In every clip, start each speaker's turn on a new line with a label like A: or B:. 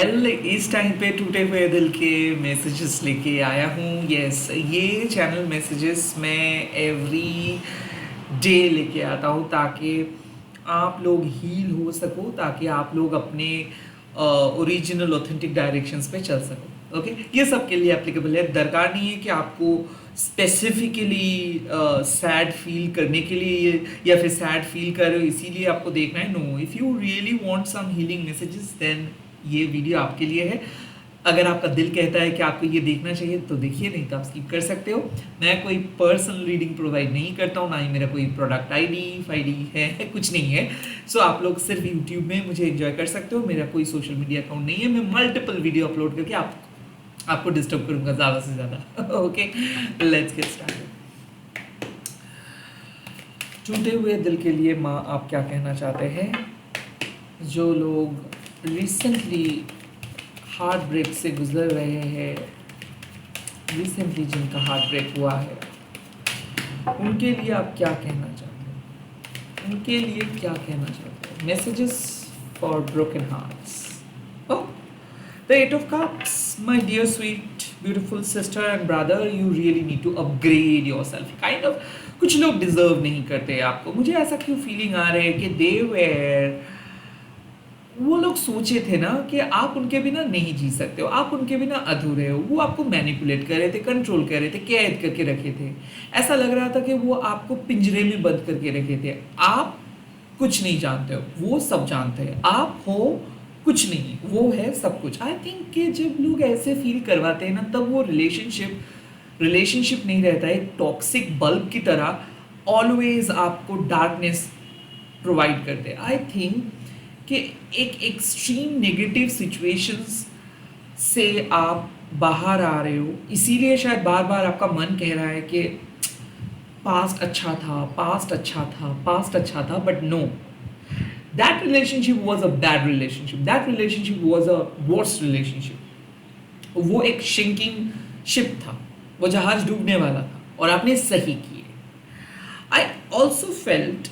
A: इस टाइम पे टूटे हुए दिल के मैसेजेस लेके आया हूँ। यस, ये चैनल मैसेजेस मैं एवरी डे लेके आता हूँ ताकि आप लोग हील हो सको, ताकि आप लोग अपने ओरिजिनल ऑथेंटिक डायरेक्शंस पे चल सको। ओके, ये सबके लिए एप्लीकेबल है। दरकार नहीं है कि आपको स्पेसिफिकली सैड फील करने के लिए या फिर सैड फील कर रहे हो इसीलिए आपको देखना है। No, if you really want some healing messages then ये वीडियो आपके लिए है। अगर आपका दिल कहता है कि आपको ये देखना चाहिए तो देखिए, नहीं तो आप स्किप कर सकते हो। मैं कोई पर्सनल रीडिंग प्रोवाइड नहीं करता हूँ, ना ही मेरा कोई प्रोडक्ट आईडी फाईडी है, कुछ नहीं है। सो आप लोग सिर्फ यूट्यूब में मुझे एंजॉय कर सकते हो। मेरा कोई सोशल मीडिया अकाउंट नहीं है। मैं मल्टीपल वीडियो अपलोड करके आपको डिस्टर्ब करूंगा ज़्यादा से ज़्यादा। Okay, let's get started. टूटे हुए दिल के लिए माँ आप क्या कहना चाहते हैं? जो लोग रिसेंटली हार्ट ब्रेक से गुजर रहे हैं, रिसेंटली जिनका हार्ट ब्रेक हुआ है, उनके लिए आप क्या कहना चाहते हैं? उनके लिए क्या कहना चाहते हैं? Messages for broken hearts. Oh, the eight of cups, my dear sweet beautiful sister and brother, you really need to upgrade yourself. Kind of कुछ लोग डिजर्व नहीं करते आपको। मुझे ऐसा क्यों फीलिंग आ रहा है कि दे वेर, वो लोग सोचे थे ना कि आप उनके बिना नहीं जी सकते हो, आप उनके बिना अधूरे हो। वो आपको मैनिपुलेट कर रहे थे, कंट्रोल कर रहे थे, कैद करके रखे थे। ऐसा लग रहा था कि वो आपको पिंजरे में बंद करके रखे थे। आप कुछ नहीं जानते हो, वो सब जानते हैं। आप हो कुछ नहीं, वो है सब कुछ। आई थिंक कि जब लोग ऐसे फील करवाते हैं ना, तब वो रिलेशनशिप नहीं रहता है। एक टॉक्सिक बल्ब की तरह ऑलवेज आपको डार्कनेस प्रोवाइड करते हैं। आई थिंक कि एक एक्सट्रीम नेगेटिव सिचुएशंस से आप बाहर आ रहे हो, इसीलिए शायद बार बार आपका मन कह रहा है कि पास्ट अच्छा था, पास्ट अच्छा था, पास्ट अच्छा था। But no, that relationship was a bad relationship, that relationship was a worst relationship. वो एक शिंकिंग शिप था, वो जहाज डूबने वाला था और आपने सही किए। आई ऑल्सो फेल्ट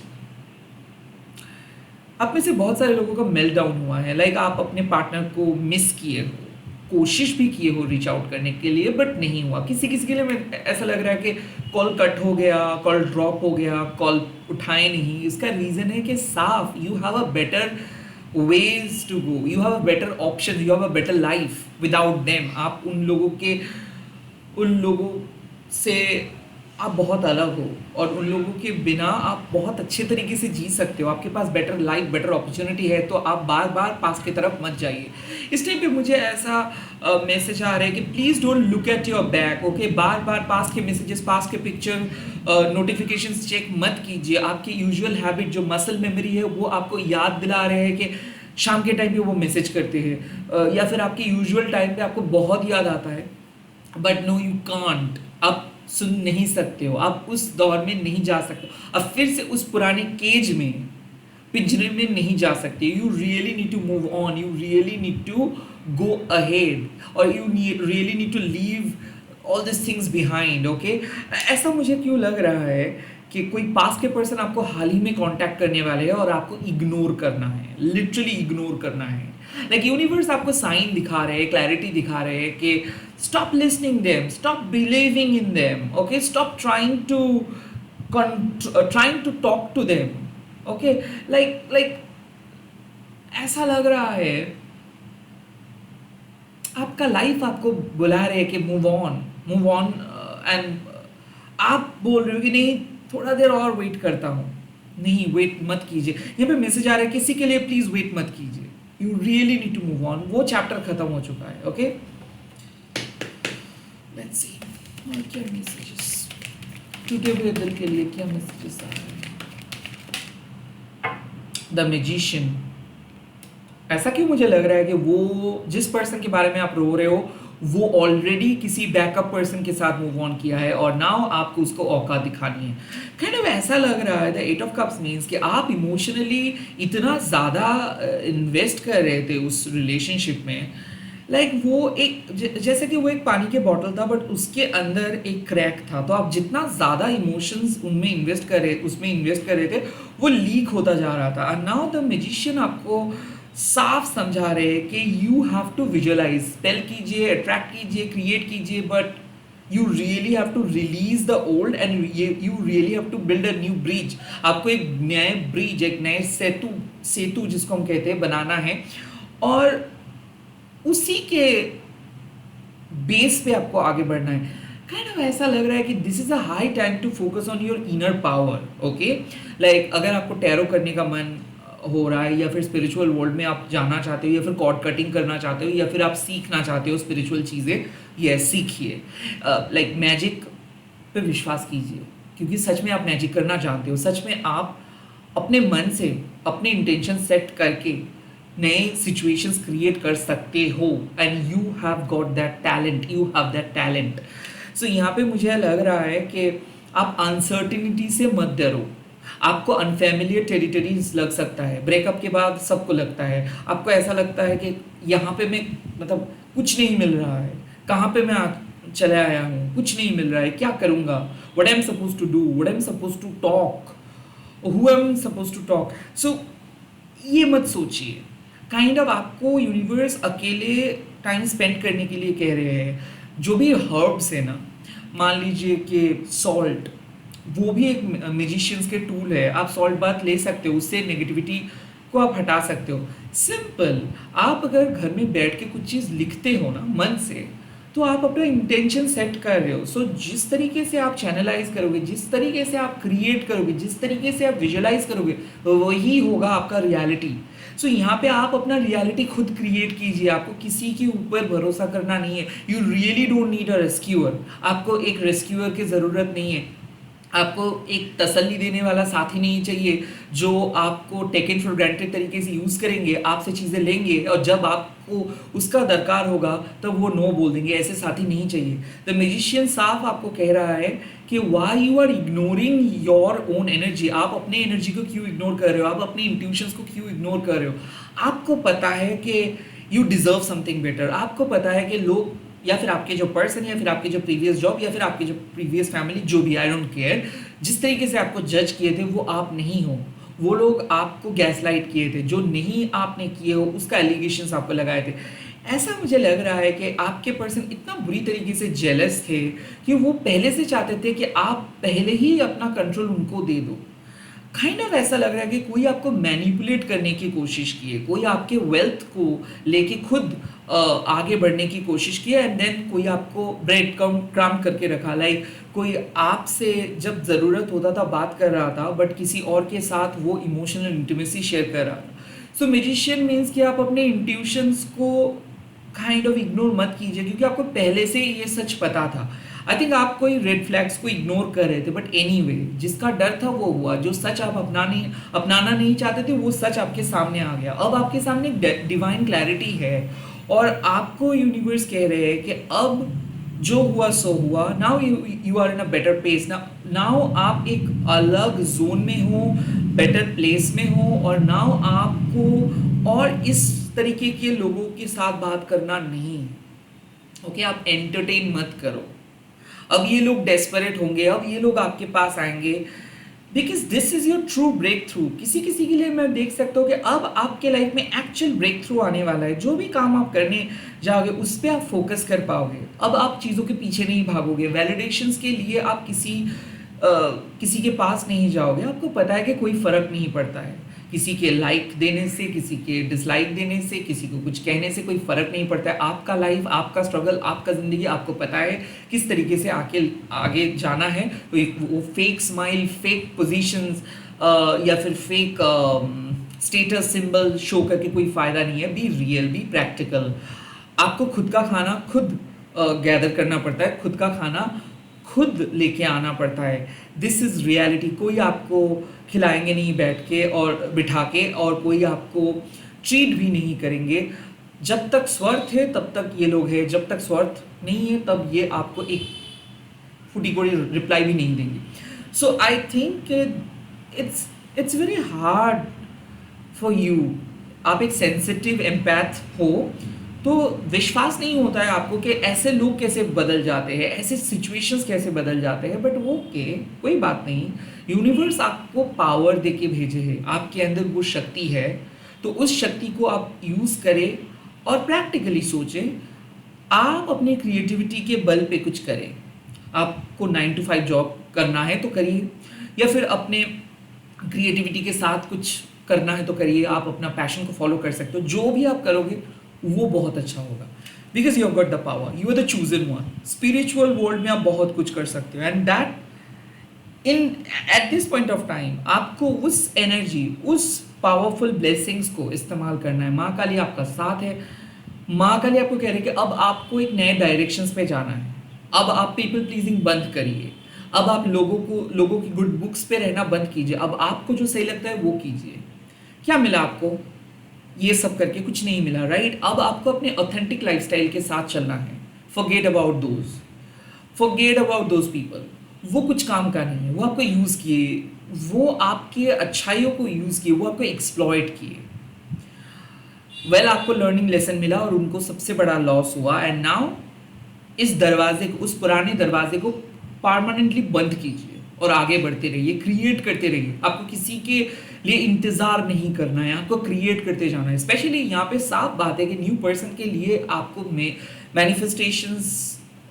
A: आप में से बहुत सारे लोगों का मेल्ट डाउन हुआ है। लाइक आप अपने पार्टनर को मिस किए हो, कोशिश भी किए हो रीच आउट करने के लिए, बट नहीं हुआ। किसी किसी के लिए ऐसा लग रहा है कि कॉल कट हो गया, कॉल ड्रॉप हो गया, कॉल उठाए नहीं। इसका रीज़न है कि साफ, you have a better ways to go, you have a better option, you have a better life without them. आप उन लोगों से आप बहुत अलग हो और उन लोगों के बिना आप बहुत अच्छे तरीके से जी सकते हो। आपके पास बेटर लाइफ, बेटर अपॉर्चुनिटी है, तो आप बार बार पास की तरफ मत जाइए। इस टाइम पे मुझे ऐसा मैसेज आ रहा है कि please don't look at your back. Okay, बार बार पास के मैसेजेस, पास के पिक्चर, नोटिफिकेशंस चेक मत कीजिए। आपकी यूजुअल हैबिट जो मसल मेमोरी है वो आपको याद दिला रहे हैं कि शाम के टाइम पे वो मैसेज करते हैं, या फिर आपके यूजुअल टाइम पे आपको बहुत याद आता है। बट नो, यू कांट, आप सुन नहीं सकते हो, आप उस दौर में नहीं जा सकते, अब फिर से उस पुराने केज में, पिंजरे में नहीं जा सकते। You really need to move on, you really need to go ahead, और you really need to leave all this things behind. Okay, ऐसा मुझे क्यों लग रहा है कि कोई पास के पर्सन आपको हाल ही में कांटेक्ट करने वाले हैं और आपको इग्नोर करना है, लिटरली इग्नोर करना है। लाइक यूनिवर्स आपको साइन दिखा रहे हैं, क्लैरिटी दिखा रहे हैं कि stop listening them, stop believing in them, okay, stop trying to talk to them, okay, like ऐसा लग रहा है आपका लाइफ आपको बुला रहे हैं कि मूव ऑन, एंड आप बोल रहे हो कि नहीं, थोड़ा देर और वेट करता हूँ। नहीं, वेट मत कीजिए। यहाँ पे मैसेज आ रहा है किसी के लिए, प्लीज वेट मत कीजिए। You really need to move on. वो चैप्टर खत्म हो चुका है। ओके, लेट्स सी और क्या मैसेजेस टूटे हुए दिल के लिए, क्या मैसेजेस आ रहे हैं? The magician. ऐसा क्यों मुझे लग रहा है कि वो जिस पर्सन के बारे में आप रो रहे हो वो ऑलरेडी किसी बैकअप पर्सन के साथ मूव ऑन किया है और नाउ आपको उसको औकात दिखानी है। काइंड ऑफ ऐसा लग रहा है the eight of cups means कि आप इमोशनली इतना ज़्यादा इन्वेस्ट कर रहे थे उस रिलेशनशिप में। लाइक वो एक जैसे कि वो एक पानी के बॉटल था बट उसके अंदर एक क्रैक था, तो आप जितना ज़्यादा इमोशंस उसमें इन्वेस्ट कर रहे थे वो लीक होता जा रहा था। और नाउ द मैजिशियन आपको साफ समझा रहे हैं कि you have to visualise, spell कीजिए, अट्रैक्ट कीजिए, क्रिएट कीजिए, but you really have to release the old and you really have to build a new bridge. आपको एक नए ब्रिज, एक नए सेतु सेतु जिसको हम कहते हैं, बनाना है, और उसी के बेस पे आपको आगे बढ़ना है। काइंड ऑफ ऐसा लग रहा है कि this is a high time to focus on your inner power. Okay, like अगर आपको टैरो करने का मन हो रहा है, या फिर स्पिरिचुअल वर्ल्ड में आप जाना चाहते हो, या फिर कॉर्ड कटिंग करना चाहते हो, या फिर आप सीखना चाहते हो स्पिरिचुअल चीज़ें, ये सीखिए। लाइक मैजिक पे विश्वास कीजिए, क्योंकि सच में आप मैजिक करना जानते हो। सच में आप अपने मन से अपने इंटेंशन सेट करके नए सिचुएशंस क्रिएट कर सकते हो, and you have got that talent, you have that talent. So यहाँ पे मुझे लग रहा है कि आप अनसर्टिनिटी से मत डरो। आपको अनफेमिलियर टेरिटरीज लग सकता है, ब्रेकअप के बाद सबको लगता है। आपको ऐसा लगता है कि यहाँ पे मैं मतलब कुछ नहीं मिल रहा है, कहाँ पे मैं चले आया हूँ, कुछ नहीं मिल रहा है, क्या करूँगा, what I am suppose to do, what I am suppose to talk, who I am suppose to talk. So ये मत सोचिए। काइंड ऑफ आपको यूनिवर्स अकेले टाइम स्पेंड करने के लिए कह रहे हैं। जो भी हर्ब्स है ना, मान लीजिए कि सॉल्ट, वो भी एक म्यूजिशियंस के टूल है। आप सॉल्ट बाथ ले सकते हो, उससे नेगेटिविटी को आप हटा सकते हो। सिंपल, आप अगर घर में बैठ के कुछ चीज़ लिखते हो ना मन से, तो आप अपना इंटेंशन सेट कर रहे हो। सो जिस तरीके से आप चैनलाइज करोगे, जिस तरीके से आप क्रिएट करोगे, जिस तरीके से आप विजुअलाइज करोगे, वही होगा आपका रियलिटी। सो यहाँ पे आप अपना रियलिटी खुद क्रिएट कीजिए। आपको किसी के ऊपर भरोसा करना नहीं है। You really don't need a rescuer. आपको एक रेस्क्यूअर की ज़रूरत नहीं है। आपको एक तसल्ली देने वाला साथी नहीं चाहिए जो आपको टेकन फॉर ग्रांटेड तरीके से यूज़ करेंगे, आपसे चीज़ें लेंगे, और जब आपको उसका दरकार होगा तब वो नो बोल देंगे। ऐसे साथी नहीं चाहिए। द मैजिशियन साफ आपको कह रहा है कि why you are ignoring your own energy. आप अपने एनर्जी को क्यों इग्नोर कर रहे हो, आप अपनी इंट्यूशंस को क्यों इग्नोर कर रहे हो। आपको पता है कि यू डिजर्व समथिंग बेटर। आपको पता है कि लोग, या फिर आपके जो पर्सन, या फिर आपके जो प्रीवियस जॉब, या फिर आपकी जो प्रीवियस फैमिली, जो भी, आई डोंट केयर, जिस तरीके से आपको जज किए थे वो आप नहीं हो। वो लोग आपको गैसलाइट किए थे, जो नहीं आपने किए हो उसका एलिगेशंस आपको लगाए थे। ऐसा मुझे लग रहा है कि आपके पर्सन इतना बुरी तरीके से जेलस थे कि वो पहले से चाहते थे कि आप पहले ही अपना कंट्रोल उनको दे दो। काइंड ऑफ ऐसा लग रहा है कि कोई आपको मैनिपुलेट करने की कोशिश की है, कोई आपके वेल्थ को लेके खुद आगे बढ़ने की कोशिश की है, एंड देन कोई आपको ब्रेड क्रम करके रखा। लाइक कोई आपसे जब ज़रूरत होता था बात कर रहा था, बट किसी और के साथ वो इमोशनल इंटीमेसी शेयर कर रहा था। सो मैजिशियन मीन्स कि आप अपने इंट्यूशंस को काइंड ऑफ इग्नोर मत कीजिए, क्योंकि आपको पहले से ये सच पता था। आई थिंक आप कोई रेड फ्लैग्स को इग्नोर कर रहे थे, बट एनीवे जिसका डर था वो हुआ। जो सच आप अपनाना नहीं चाहते थे, वो सच आपके सामने आ गया। अब आपके सामने डिवाइन क्लैरिटी है, और आपको यूनिवर्स कह रहे हैं कि अब जो हुआ सो हुआ। Now you are in a better place. Now आप एक अलग जोन में हो, बेटर प्लेस में हो, और नाउ आपको और इस तरीके के लोगों के साथ बात करना नहीं। ओके, आप एंटरटेन मत करो। अब ये लोग डेस्परेट होंगे, अब ये लोग आपके पास आएंगे, because this is your true breakthrough. किसी किसी के लिए मैं देख सकता हूँ कि अब आपके लाइफ में एक्चुअल ब्रेक थ्रू आने वाला है। जो भी काम आप करने जाओगे उस पर आप फोकस कर पाओगे। अब आप चीज़ों के पीछे नहीं भागोगे। वैलिडेशंस के लिए आप किसी के पास नहीं जाओगे। आपको पता है कि कोई फ़र्क नहीं पड़ता है। किसी के लाइक देने से, किसी के डिसलाइक देने से, किसी को कुछ कहने से कोई फ़र्क नहीं पड़ता है। आपका लाइफ, आपका स्ट्रगल, आपका ज़िंदगी, आपको पता है किस तरीके से आगे जाना है। वो फेक स्माइल, फेक पोजीशंस या फिर फेक स्टेटस सिंबल शो करके कोई फ़ायदा नहीं है। Be real, be practical. आपको खुद का खाना खुद गैदर करना पड़ता है, खुद का खाना खुद लेके आना पड़ता है। This is reality. कोई आपको खिलाएंगे नहीं बैठ के और बिठा के, और कोई आपको ट्रीट भी नहीं करेंगे। जब तक स्वार्थ है तब तक ये लोग हैं, जब तक स्वार्थ नहीं है तब ये आपको एक फूटी कोड़ी रिप्लाई भी नहीं देंगे। So I think it's very hard for you. आप एक सेंसिटिव एम्पैथ हो, तो विश्वास नहीं होता है आपको कि ऐसे लोग कैसे बदल जाते हैं, ऐसे सिचुएशंस कैसे बदल जाते हैं। बट वो कोई बात नहीं। यूनिवर्स आपको पावर दे के भेजे है। आपके अंदर वो शक्ति है तो उस शक्ति को आप यूज़ करें और प्रैक्टिकली सोचें, आप अपनी क्रिएटिविटी के बल पे कुछ करें। आपको 9 to 5 जॉब करना है तो करिए, या फिर अपने क्रिएटिविटी के साथ कुछ करना है तो करिए। आप अपना पैशन को फॉलो कर सकते हो। जो भी आप करोगे वो बहुत अच्छा होगा, because you have got the power, you are the chosen one. Spiritual world में आप बहुत कुछ कर सकते हो, and that in at this point of time आपको उस एनर्जी, उस पावरफुल ब्लेसिंग्स को इस्तेमाल करना है। माँ काली आपका साथ है। माँ काली आपको कह रही है कि अब आपको एक नए डायरेक्शंस पे जाना है। अब आप पीपल प्लीजिंग बंद करिए। अब आप लोगों की गुड बुक्स पे रहना बंद कीजिए। अब आपको जो सही लगता है वो कीजिए। क्या मिला आपको? ये सब करके कुछ नहीं मिला, राइट? अब आपको अपने ऑथेंटिक लाइफस्टाइल के साथ चलना है। Forget about those people. वो कुछ काम का नहीं है। वो आपको यूज़ किए, वो आपके अच्छाइयों को यूज़ किए, वो आपको एक्सप्लॉइट किए। वेल, आपको लर्निंग लेसन मिला और उनको सबसे बड़ा लॉस हुआ, एंड नाउ इस दरवाजे को, उस पुराने दरवाजे को परमानेंटली बंद कीजिए और आगे बढ़ते रहिए, क्रिएट करते रहिए। आपको किसी के लिए इंतजार नहीं करना है, आपको क्रिएट करते जाना है। स्पेशली यहाँ पे साफ बात है कि न्यू पर्सन के लिए आपको मैनिफेस्टेशंस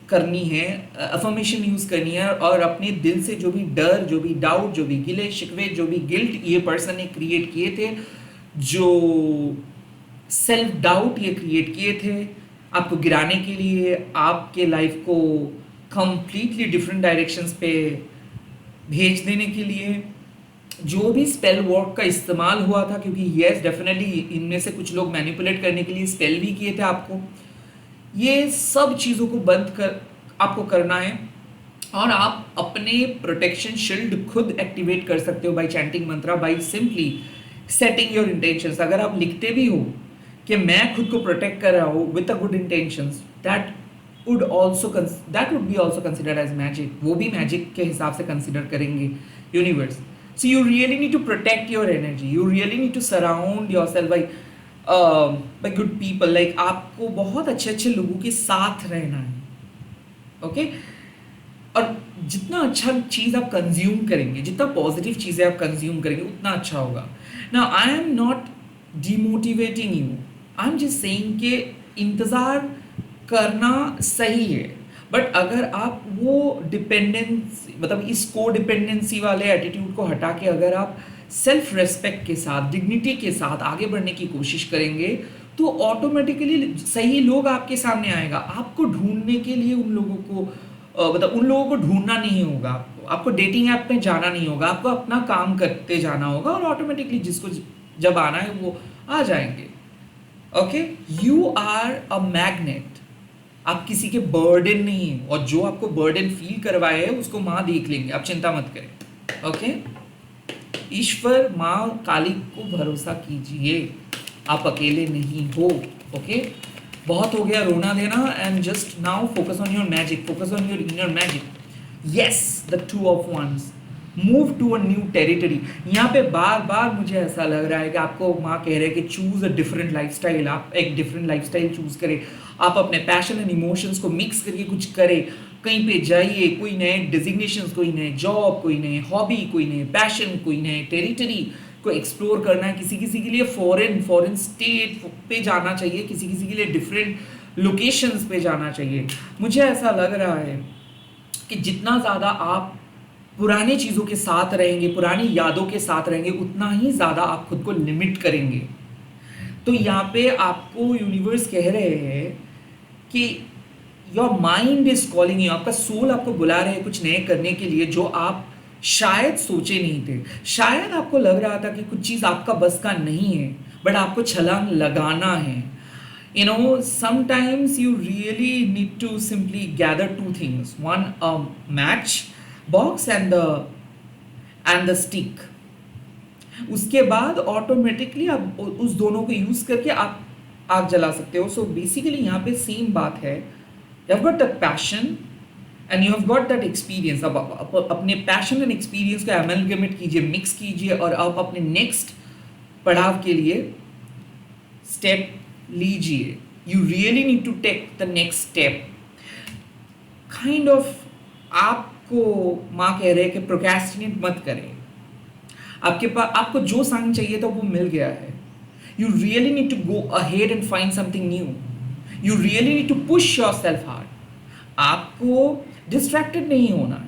A: करनी है, अफर्मेशन यूज़ करनी है, और अपने दिल से जो भी डर, जो भी डाउट, जो भी गिले शिकवे, जो भी गिल्ट ये पर्सन ने क्रिएट किए थे, जो सेल्फ डाउट ये क्रिएट किए थे, आपको गिराने के लिए, आपके लाइफ को कंप्लीटली डिफरेंट डायरेक्शंस पे भेज देने के लिए, जो भी स्पेल वर्क का इस्तेमाल हुआ था, क्योंकि यस डेफिनेटली इनमें से कुछ लोग मैनिपुलेट करने के लिए स्पेल भी किए थे आपको। ये सब चीज़ों को बंद कर आपको करना है, और आप अपने प्रोटेक्शन शील्ड खुद एक्टिवेट कर सकते हो bye chanting Mantra, by simply setting your intentions. अगर आप लिखते भी हो कि मैं खुद को प्रोटेक्ट कर रहा हूँ with a good intentions, that would be also considered as magic. वो भी मैजिक के हिसाब से कंसिडर करेंगे universe. So you really need to protect your energy, you really need to surround yourself by good people. Like आपको बहुत अच्छे अच्छे लोगों के साथ रहना है, ओके? और जितना अच्छा चीज़ आप कंज्यूम करेंगे, जितना पॉजिटिव चीज़ें आप कंज्यूम करेंगे, उतना अच्छा होगा। Now I am not demotivating you, I am just saying कि इंतज़ार करना सही है, बट अगर आप वो डिपेंडेंसी, मतलब इस को डिपेंडेंसी वाले एटीट्यूड को हटा के अगर आप सेल्फ रेस्पेक्ट के साथ, डिग्निटी के साथ आगे बढ़ने की कोशिश करेंगे, तो ऑटोमेटिकली सही लोग आपके सामने आएगा। आपको ढूंढने के लिए उन लोगों को मतलब उन लोगों को ढूंढना नहीं होगा, आपको डेटिंग ऐप में जाना नहीं होगा, आपको अपना काम करते जाना होगा, और ऑटोमेटिकली जिसको जब आना है वो आ जाएंगे। Okay, you are a magnet. आप किसी के बर्डन नहीं है, और जो आपको बर्डन फील करवाए है उसको माँ देख लेंगे, आप चिंता मत करें। ओके, ईश्वर माँ काली को भरोसा कीजिए, आप अकेले नहीं हो। ओके, बहुत हो गया रोना देना, and just now focus on your magic, focus on your inner magic. Yes, the two of wands, move to a new territory. यहाँ पे बार बार मुझे ऐसा लग रहा है कि आपको माँ कह रहे हैं कि चूज अ डिफरेंट लाइफस्टाइल, आप एक डिफरेंट लाइफस्टाइल चूज करें, आप अपने पैशन एंड इमोशंस को मिक्स करके कुछ करें, कहीं पे जाइए, कोई नए डिजिग्नेशंस, कोई नए जॉब, कोई नए हॉबी, कोई नए पैशन, कोई नए टेरिटरी को एक्सप्लोर करना है। किसी किसी के लिए फॉरेन स्टेट पे जाना चाहिए, किसी किसी के लिए डिफरेंट लोकेशंस पे जाना चाहिए। मुझे ऐसा लग रहा है कि जितना ज़्यादा आप पुरानी चीज़ों के साथ रहेंगे, पुरानी यादों के साथ रहेंगे, उतना ही ज़्यादा आप खुद को लिमिट करेंगे। तो यहाँ पे आपको यूनिवर्स कह रहे हैं कि your mind is calling you, आपका सोल आपको बुला रहे हैं कुछ नए करने के लिए, जो आप शायद सोचे नहीं थे। शायद आपको लग रहा था कि कुछ चीज़ आपका बस का नहीं है, बट आपको छलांग लगाना है। You know, sometimes you really need to simply gather two things. One, a match box and the stick. उसके बाद ऑटोमेटिकली आप उस दोनों को यूज़ करके आप आग जला सकते हो। सो बेसिकली यहाँ पे सेम बात है, you have got the passion and you have got that experience. अब अपने पैशन एंड एक्सपीरियंस को एमलगमेट कीजिए, मिक्स कीजिए, और आप अपने नेक्स्ट पड़ाव के लिए स्टेप लीजिए। You really need to take the next step. Kind of आपको माँ कह रहे हैं कि प्रोक्रेस्टिनेट मत करें। आपके पास, आपको जो साइन चाहिए था वो मिल गया है। You really need to go ahead and find something new. You really need to push yourself hard. आपको डिस्ट्रैक्टेड नहीं होना है.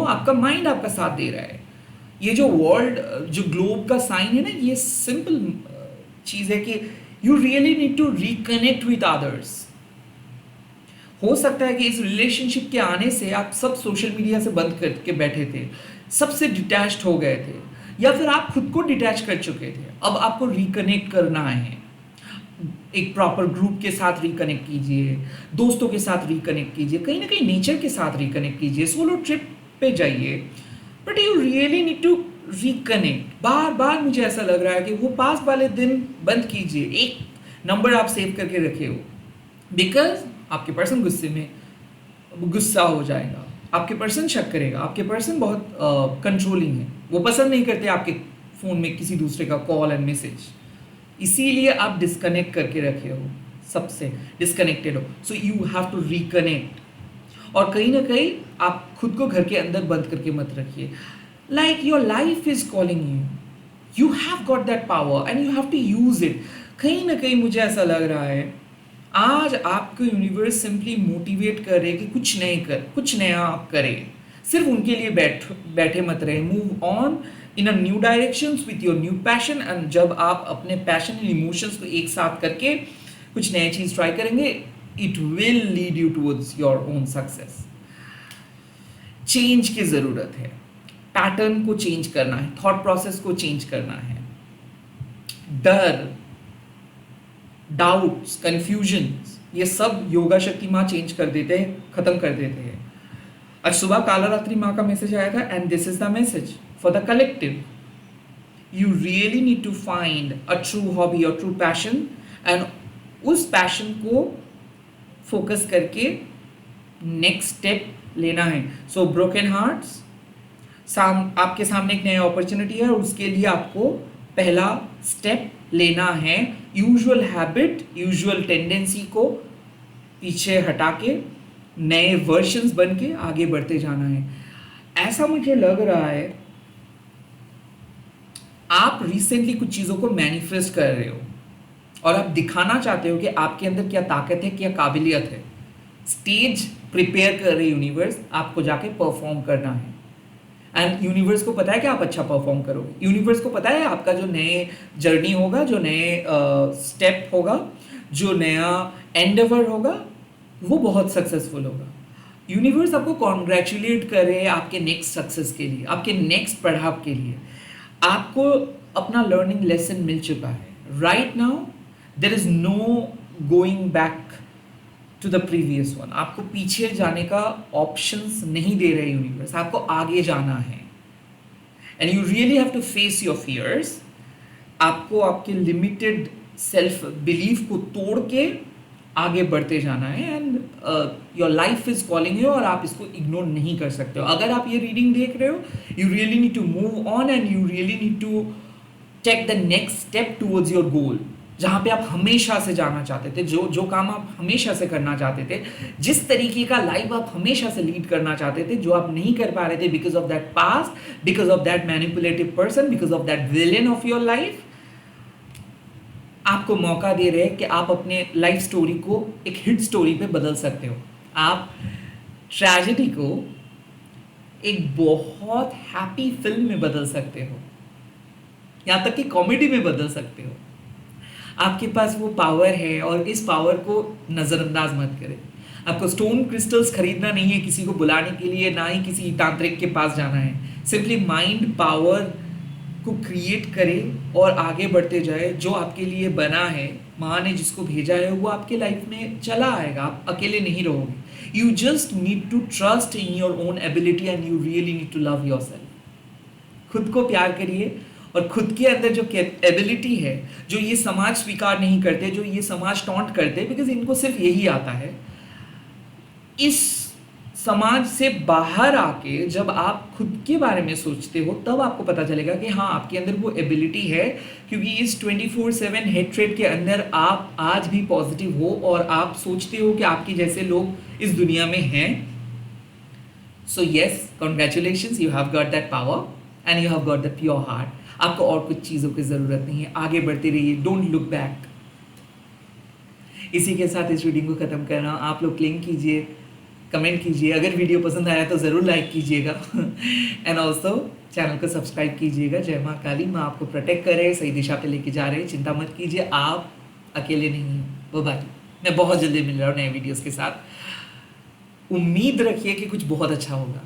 A: आपका माइंड आपका साथ दे रहा है. ये जो वर्ल्ड, जो ग्लोब का साइन है ना, ये सिंपल चीज़ है कि you really need to reconnect with others. हो सकता है कि इस रिलेशनशिप के आने से आप सब सोशल मीडिया से बंद करके बैठे थे, सबसे डिटैच्ड हो गए थे, या फिर आप खुद को डिटैच कर चुके थे. अब आपको रिकनेक्ट करना है. एक प्रॉपर ग्रुप के साथ रिकनेक्ट कीजिए, दोस्तों के साथ रिकनेक्ट कीजिए, कहीं ना कहीं नेचर के साथ रिकनेक्ट कीजिए, सोलो ट्रिप पे जाइए. But you really need to reconnect. बार बार मुझे ऐसा लग रहा है कि वो पास वाले दिन बंद कीजिए. एक नंबर आप सेव करके रखे हो, बिकॉज आपके पर्सन गुस्सा हो जाएगा, आपके पर्सन शक करेगा, आपके पर्सन बहुत कंट्रोलिंग है, वो पसंद नहीं करते आपके फ़ोन में किसी दूसरे का कॉल एंड मैसेज. इसीलिए आप डिस्कनेक्ट करके रखे हो, सबसे डिस्कनेक्टेड हो. So you have to reconnect. और कहीं ना कहीं आप खुद को घर के अंदर बंद करके मत रखिए. Like your life is calling you, you have got that power and you have to use it. कहीं ना कहीं मुझे ऐसा लग रहा है आज आपको यूनिवर्स सिंपली मोटिवेट कर रहे कि कुछ नया आप करें. सिर्फ उनके लिए बैठे मत रहे. Move on in a new directions with your new passion. And जब आप अपने पैशन एंड इमोशंस को एक साथ करके कुछ नई चीज़ ट्राई करेंगे, it will lead you towards your own success. Change की ज़रूरत है. पैटर्न को चेंज करना है, थॉट प्रोसेस को चेंज करना है. डर, डाउट्स, कंफ्यूजन्स, ये सब योगा शक्ति माँ चेंज कर देते हैं, ख़त्म कर देते हैं. आज सुबह काला रात्रि माँ का मैसेज आया था, and this is the message for the collective. You really need to find a true hobby और ट्रू पैशन, एंड उस पैशन को फोकस करके नेक्स्ट स्टेप लेना है. सो ब्रोकन हार्ट्स, आपके सामने एक नई अपॉर्चुनिटी है, और उसके लिए आपको पहला स्टेप लेना है. यूजुअल हैबिट, यूजुअल टेंडेंसी को पीछे हटा के नए वर्जन्स बन के आगे बढ़ते जाना है. ऐसा मुझे लग रहा है आप रिसेंटली कुछ चीज़ों को मैनिफेस्ट कर रहे हो और आप दिखाना चाहते हो कि आपके अंदर क्या ताकत है, क्या काबिलियत है. स्टेज प्रिपेयर कर रही यूनिवर्स, आपको जाके परफॉर्म करना है. एंड यूनिवर्स को पता है कि आप अच्छा परफॉर्म करोगे. यूनिवर्स को पता है आपका जो नए जर्नी होगा, जो नए स्टेप होगा, जो नया एंडेवर होगा, वो बहुत सक्सेसफुल होगा. यूनिवर्स आपको कॉन्ग्रेचुलेट करे आपके नेक्स्ट सक्सेस के लिए, आपके नेक्स्ट पढ़ाव के लिए. आपको अपना लर्निंग लेसन मिल चुका है. Right now there is no going back to the previous one. आपको पीछे जाने का ऑप्शंस नहीं दे रहे यूनिवर्स, आपको आगे जाना है. And you really have to face your fears. आपको आपके लिमिटेड सेल्फ बिलीफ को तोड़ के आगे बढ़ते जाना है. And your life is calling you, और आप इसको इग्नोर नहीं कर सकते हो. अगर आप ये रीडिंग देख रहे हो, you really need to move on, and you really need to take the next step towards your goal. जहाँ पे आप हमेशा से जाना चाहते थे, जो काम आप हमेशा से करना चाहते थे, जिस तरीके का लाइफ आप हमेशा से लीड करना चाहते थे, जो आप नहीं कर पा रहे थे because of that past, because of that manipulative person, because of that villain of your life. आपको मौका दे रहे हैं कि आप अपने लाइफ स्टोरी को एक हिट स्टोरी पे बदल सकते हो. आप ट्रेजेडी को एक बहुत हैप्पी फिल्म में बदल सकते हो, यहाँ तक कि कॉमेडी में बदल सकते हो. आपके पास वो पावर है, और इस पावर को नज़रअंदाज मत करें. आपको स्टोन क्रिस्टल्स खरीदना नहीं है किसी को बुलाने के लिए, ना ही किसी तांत्रिक के पास जाना है. सिंपली माइंड पावर को क्रिएट करे और आगे बढ़ते जाए. जो आपके लिए बना है, माँ ने जिसको भेजा है, वो आपके लाइफ में चला आएगा. आप अकेले नहीं रहोगे. You just need to trust in your own ability, and you really need to love yourself. खुद को प्यार करिए, और खुद के अंदर जो एबिलिटी है, जो ये समाज स्वीकार नहीं करते, जो ये समाज टॉन्ट करते, बिकॉज इनको सिर्फ यही आता है. इस समाज से बाहर आके जब आप खुद के बारे में सोचते हो, तब आपको पता चलेगा कि हाँ, आपके अंदर वो एबिलिटी है. क्योंकि इस 24/7 हेट्रेड के अंदर आप आज भी पॉजिटिव हो, और आप सोचते हो कि आपके जैसे लोग इस दुनिया में हैं. So yes, congratulations, you have got that power, and you have got that pure heart. आपको और कुछ चीज़ों की ज़रूरत नहीं है, आगे बढ़ते रहिए, डोंट लुक बैक। इसी के साथ इस रीडिंग को ख़त्म कर रहा हूँ। आप लोग क्लेम कीजिए, कमेंट कीजिए, अगर वीडियो पसंद आया तो ज़रूर लाइक कीजिएगा एंड ऑल्सो चैनल को सब्सक्राइब कीजिएगा। जय माँ काली, माँ आपको प्रोटेक्ट करे, सही दिशा पे लेके जा रहे हैं, चिंता मत कीजिए, आप अकेले नहीं हैं। बाय। मैं बहुत जल्दी मिल रहा हूँ नए वीडियोज़ के साथ। उम्मीद रखिए कि कुछ बहुत अच्छा होगा।